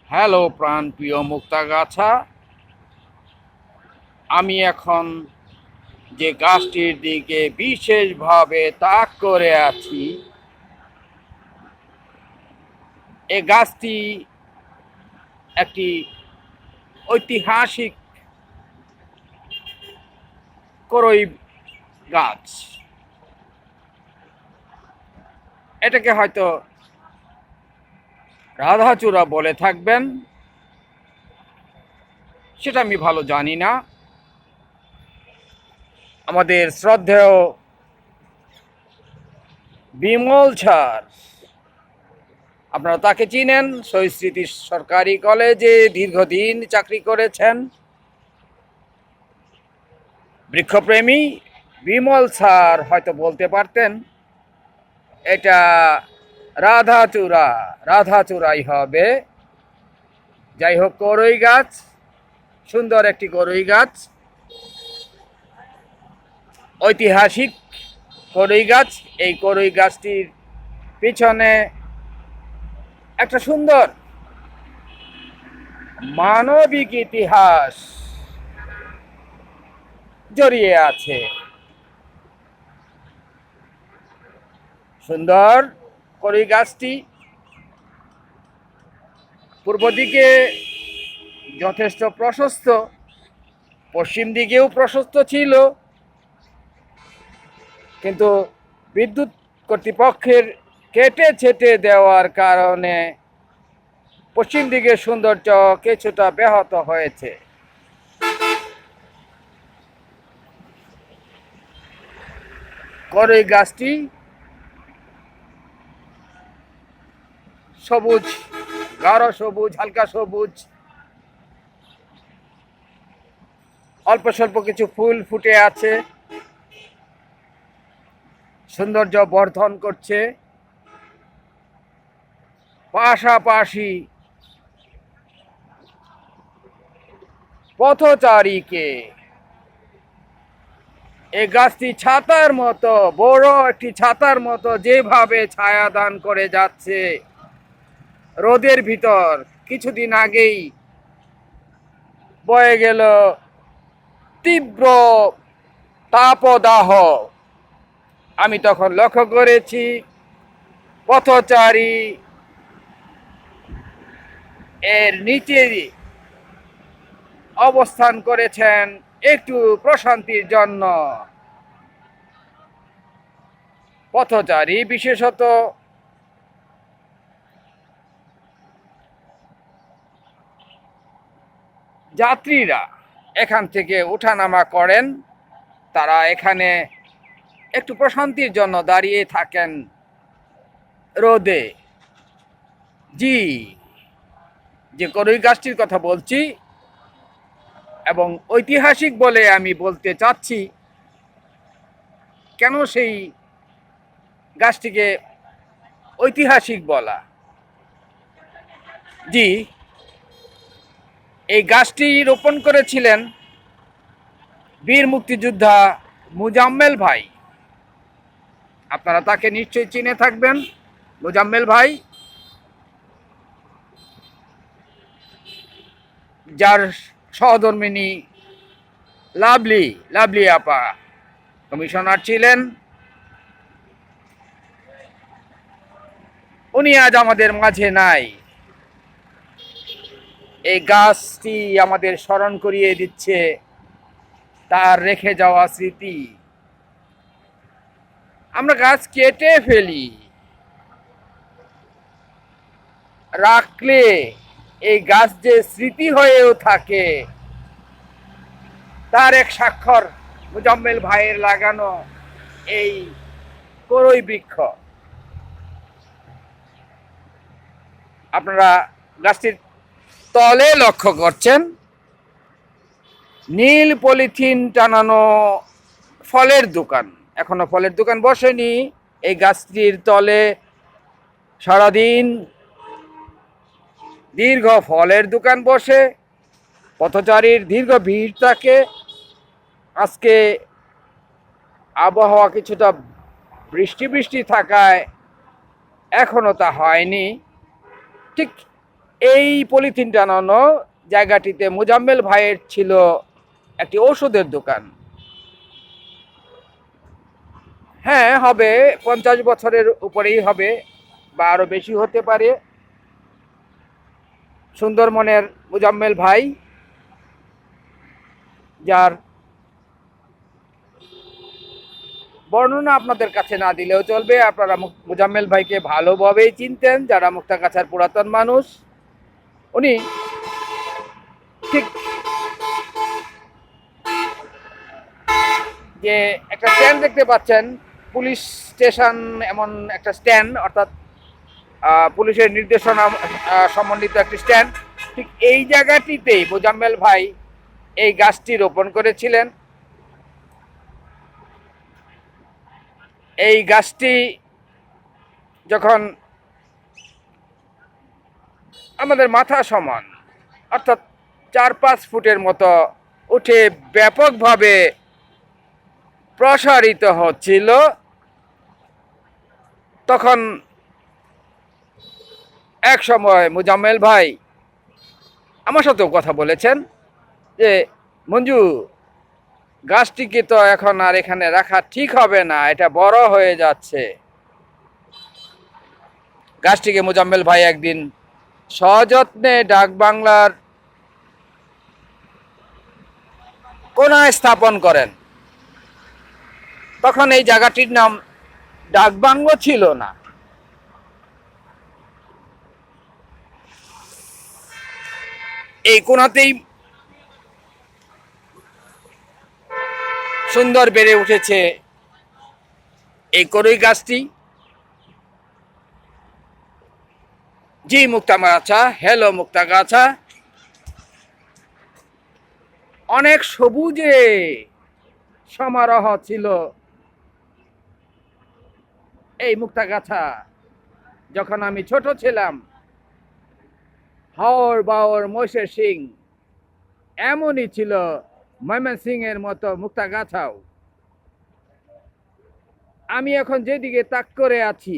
Hello প্রাণপ্রিয় মুক্তাগাছা, আমি এখন যে গাছটির দিকে বিশেষভাবে তাক করে আছি, এ গাছটি একটি ঐতিহাসিক করই গাছ। এটাকে হয়তো রাধাচূড়া বলে থাকবেন, সেটা আমি ভালো জানি না। আমাদের শ্রদ্ধেয় বিমল স্যার, আপনারা তাকে চিনেন, শহীদ স্মৃতি সরকারি কলেজে দীর্ঘদিন চাকরি করেছেন। বৃক্ষপ্রেমী বিমল স্যার হয়তো বলতে পারতেন এটা রাধাচূড়া, রাধাচূড়াই হবে। যাই হোক, করই গাছ, সুন্দর একটি করই গাছ, ঐতিহাসিক করই গাছ। এই করই গাছটির পিছনে একটা সুন্দর মানবিক ইতিহাস জড়িয়ে আছে। সুন্দর করই গাছটি পূর্ব দিকে যথেষ্ট প্রশস্ত, পশ্চিম দিকেও প্রশস্ত ছিল, কিন্তু বিদ্যুৎ কর্তৃপক্ষের কেটে ছেটে দেওয়ার কারণে পশ্চিম দিকের সৌন্দর্য কিছুটা ব্যাহত হয়েছে। করই গাছটি সবুজ, গাঢ় সবুজ, হালকা সবুজ, অল্প স্বল্প কিছু ফুল ফুটে আছে, সৌন্দর্য বর্ধন করছে। পাশাপাশি পথচারীকে এই গাছটি ছাতার মতো, বড় একটি ছাতার মতো যেভাবে ছায়া দান করে যাচ্ছে রোদের ভিতর। কিছুদিন আগেই বয়ে গেল তীব্র তাপদাহ, আমি তখন লক্ষ্য করেছি পথচারী এর নিচে অবস্থান করেছেন একটু প্রশান্তির জন্য। পথচারী, বিশেষত যাত্রীরা এখান থেকে ওঠানামা করেন, তারা এখানে একটু প্রশান্তির জন্য দাঁড়িয়ে থাকেন রোদে। জি, যে করই গাছটির কথা বলছি এবং ঐতিহাসিক বলে আমি বলতে চাচ্ছি, কেন সেই গাছটিকে ঐতিহাসিক বলা? জি, এই গাছটি রোপণ করেছিলেন বীর মুক্তিযোদ্ধা মোজাম্মেল ভাই। আপনারা তাকে নিশ্চয়ই চিনে থাকবেন, মোজাম্মেল ভাই, যার সহধর্মিনী লাভলি লাভলি আপা কমিশনার ছিলেন। উনি আজ আমাদের মাঝে নাই। এই গাছটি আমাদের স্মরণ করিয়ে দিচ্ছে তার রেখে যাওয়া স্মৃতি। আমরা গাছ কেটে ফেলি, রাখলে এই গাছ যে স্মৃতি হয়েও থাকে তার এক স্বাক্ষর মোজাম্মেল ভাইয়ের লাগানো এই করই বৃক্ষ। আপনারা গাছটির তলে লক্ষ্য করছেন নীল পলিথিন টানানো ফলের দোকান। এখনো ফলের দোকান বসেনি। এই গাছটির তলে সারাদিন দীর্ঘ ফলের দোকান বসে, পথচারীর দীর্ঘ ভিড় থাকে। আজকে আবহাওয়া কিছুটা বৃষ্টি বৃষ্টি থাকায় এখনো তা হয়নি। ঠিক এই পলিথিন টানানো জায়গাটিতে মোজাম্মেল ভাইয়ের ছিল একটি ওষুধের দোকান। হ্যাঁ, হবে 50 বছরের উপরেই হবে বা আরো বেশি হতে পারে। সুন্দরবনের মোজাম্মেল ভাই, যার বর্ণনা আপনাদের কাছে না দিলেও চলবে, আপনারা মোজাম্মেল ভাইকে ভালোভাবেই চিনতেন যারা মুক্তাগাছার পুরাতন মানুষ। উনি ঠিক যে একটা স্ট্যান্ড দেখতে পাচ্ছেন, পুলিশ স্টেশন এমন একটা স্ট্যান্ড, অর্থাৎ পুলিশের নির্দেশনা সম্বন্ধিত একটি স্ট্যান্ড, ঠিক এই জায়গাটিতেই মোজাম্মেল ভাই এই গাছটি রোপণ করেছিলেন। এই গাছটি যখন আমাদের মাথা সমান, অর্থাৎ 4-5 ফুটের মতো উঠে ব্যাপকভাবে প্রসারিত হচ্ছিল, তখন এক সময় মোজাম্মেল ভাই আমার সাথেও কথা বলেছেন যে, মঞ্জু, গাছটিকে তো এখন আর এখানে রাখা ঠিক হবে না, এটা বড় হয়ে যাচ্ছে। গাছটিকে মোজাম্মেল ভাই একদিন সযত্নে ডাকবাংলার কোনায় স্থাপন করেন। তখন এই জায়গাটির নাম ডাকবাংলো ছিল না। এই কোনাতেই সুন্দর বেড়ে উঠেছে এই কড়ই গাছটি। জি মুক্তাগাছা, হ্যালো মুক্তাগাছা, অনেক সবুজে সমারোহ ছিল এই মুক্তাগাছা। যখন আমি ছোট ছিলাম, হাওর বাওর মহিষের সিং এমনই ছিল, ময়মনসিং এর মতো মুক্তাগাছাও। আমি এখন যেদিকে তাক করে আছি,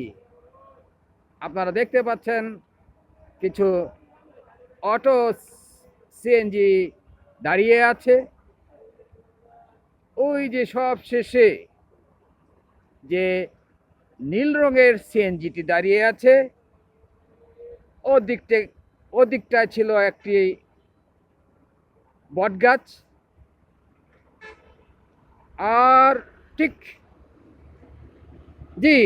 আপনারা দেখতে পাচ্ছেন কিছু অটো সিএনজি দাঁড়িয়ে আছে। ওই যে সব শেষে যে নীল রঙের সিএনজিটি দাঁড়িয়ে আছে, ওদিকটায় ছিল একটি বটগাছ। আর ঠিক জি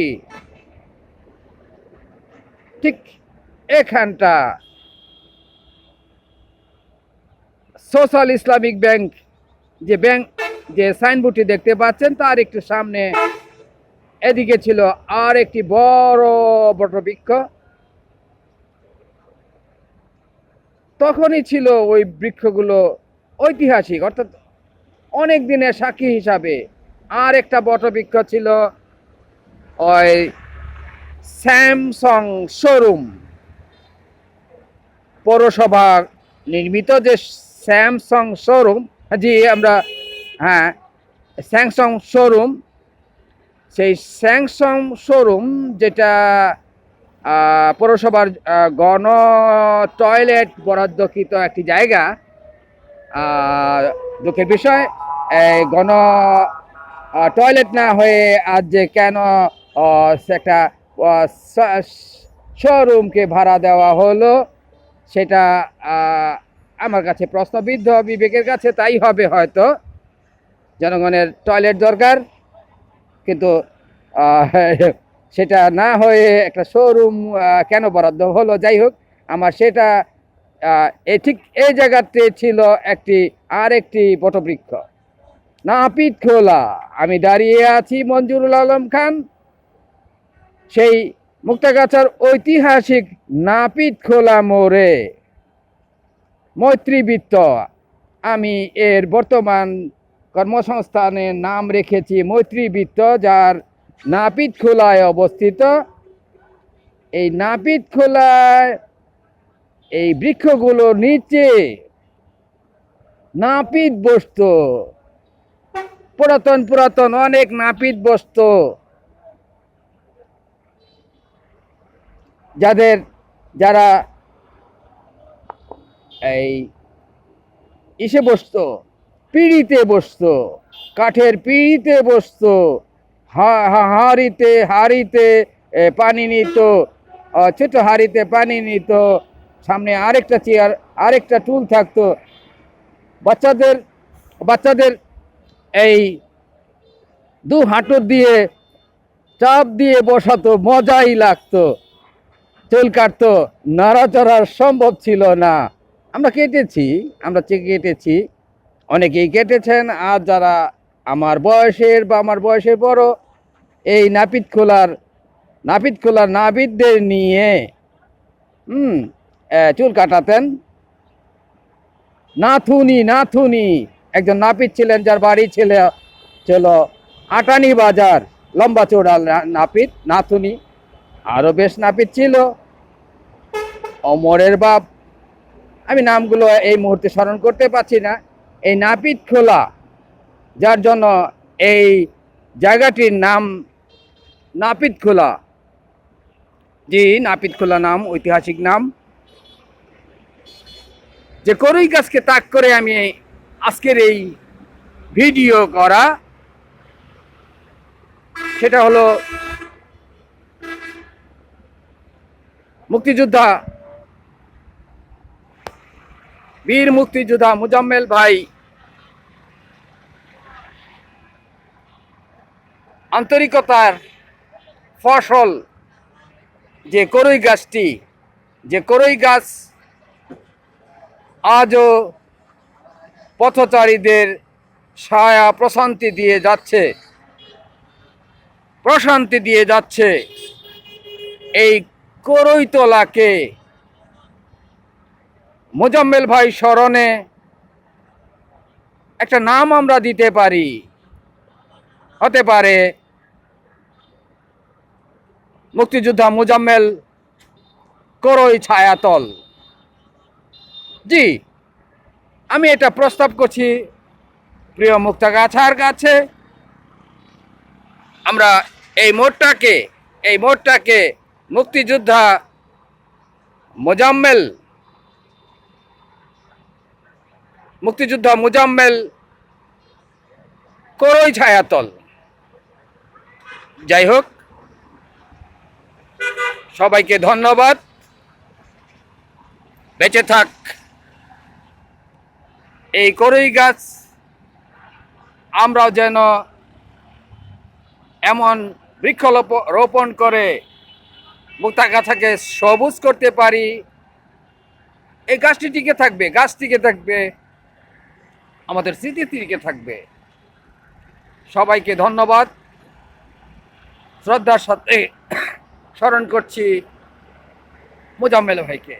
ঠিক এখানটা সোশ্যাল ইসলামিক ব্যাংক, যে সাইনবোর্ডটি দেখতে পাচ্ছেন, তার একটু সামনে এদিকে ছিল আর একটি বড় বটবৃক্ষ। তখনই ছিল ওই বৃক্ষগুলো ঐতিহাসিক, অর্থাৎ অনেক দিনের সাক্ষী হিসাবে। আর একটা বটবৃক্ষ ছিল ওই স্যামসাং শোরুম, পৌরসভা নির্মিত যে স্যামসাং শোরুম, জি আমরা, হ্যাঁ, স্যামসাং শোরুম। সেই স্যামসাং শোরুম যেটা পৌরসভার গণ টয়লেট বরাদ্দকৃত একটি জায়গা। দুঃখের বিষয়, গণ টয়লেট না হয়ে আজ যে কেন একটা শোরুমকে ভাড়া দেওয়া হলো, সেটা আমার কাছে প্রশ্নবিদ্ধ। বিবেকের কাছে তাই হবে হয়তো, জনগণের টয়লেট দরকার, কিন্তু সেটা না হয়ে একটা শোরুম কেন বরাদ্দ হলো। যাই হোক, আমার সেটা ঠিক এই জায়গাতে ছিল একটি বটবৃক্ষ, নাপিত খোলা। আমি দাঁড়িয়ে আছি মঞ্জুরুল আলম খান, সেই মুক্তাগাছার ঐতিহাসিক নাপিত খোলা মোড়ে, মৈত্রীবৃত্ত। আমি এর বর্তমান কর্মসংস্থানের নাম রেখেছি মৈত্রীবৃত্ত, যার নাপিত খোলায় অবস্থিত। এই নাপিত খোলায় এই বৃক্ষগুলোর নিচে নাপিত বসত, পুরাতন অনেক নাপিত বসত, যারা এই ইসে বসতো, পিঁড়িতে বসতো, কাঠের পিঁড়িতে বসতো, হাঁড়িতে পানি নিত, ছোট হাঁড়িতে পানি নিত, সামনে আরেকটা চেয়ার, আরেকটা টুল থাকতো। বাচ্চাদের বাচ্চাদের এই দু হাঁটু দিয়ে চাপ দিয়ে বসাতো, মজাই লাগতো। চুল কাটতো, নাড়াচড়া সম্ভব ছিল না। আমরা কেটেছি, অনেকেই কেটেছেন। আর যারা আমার বয়সের বড়, এই নাপিত খোলার নাপিতদের নিয়ে চুল কাটাতেন। নাথুনি একজন নাপিত ছিলেন, যার বাড়ি ছিল আটানি বাজার। লম্বা চৌড়া নাপিত, নাথুনি। আরো বেশ নাপিত ছিল, অমরের বাপ, আমি নামগুলো এই মুহূর্তে স্মরণ করতে পারছি না। এই নাপিত খোলা, যার জন্য এই জায়গাটির নাম নাপিত খোলা। জি, নাপিত খোলা নাম, ঐতিহাসিক নাম। যে করই গাছকে তাক করে আমি আজকের এই ভিডিও করা, সেটা হলো বীর মুক্তিযোদ্ধা মোজাম্মেল ভাই আন্তরিকতার ফসল যে করই গাছ আজও পথচারীদের ছায়া প্রশান্তি দিয়ে যাচ্ছে। এই করইতলাকে মোজাম্মেল ভাই স্মরণে একটা নাম আমরা দিতে পারি, হতে পারে মুক্তিযোদ্ধা মোজাম্মেল করই ছায়াতল। জি, আমি এটা প্রস্তাব করছি প্রিয় মুক্তাগাছার কাছে। আমরা এই মোড়টাকে মুক্তিযোদ্ধা মোজাম্মেল করই ছায়াতল। যাই হোক, সবাইকে ধন্যবাদ। বেঁচে থাক এই করই গাছ। আমরাও যেন এমন বৃক্ষ রোপণ করে মুক্তাগাছাকে সবুজ করতে পারি। এই গাছটি টিকে থাকবে, আমাদের স্মৃতি টিকে থাকবে। সবাইকে ধন্যবাদ, শ্রদ্ধার সাথে স্মরণ করছি মোজাম্মেল ভাইকে।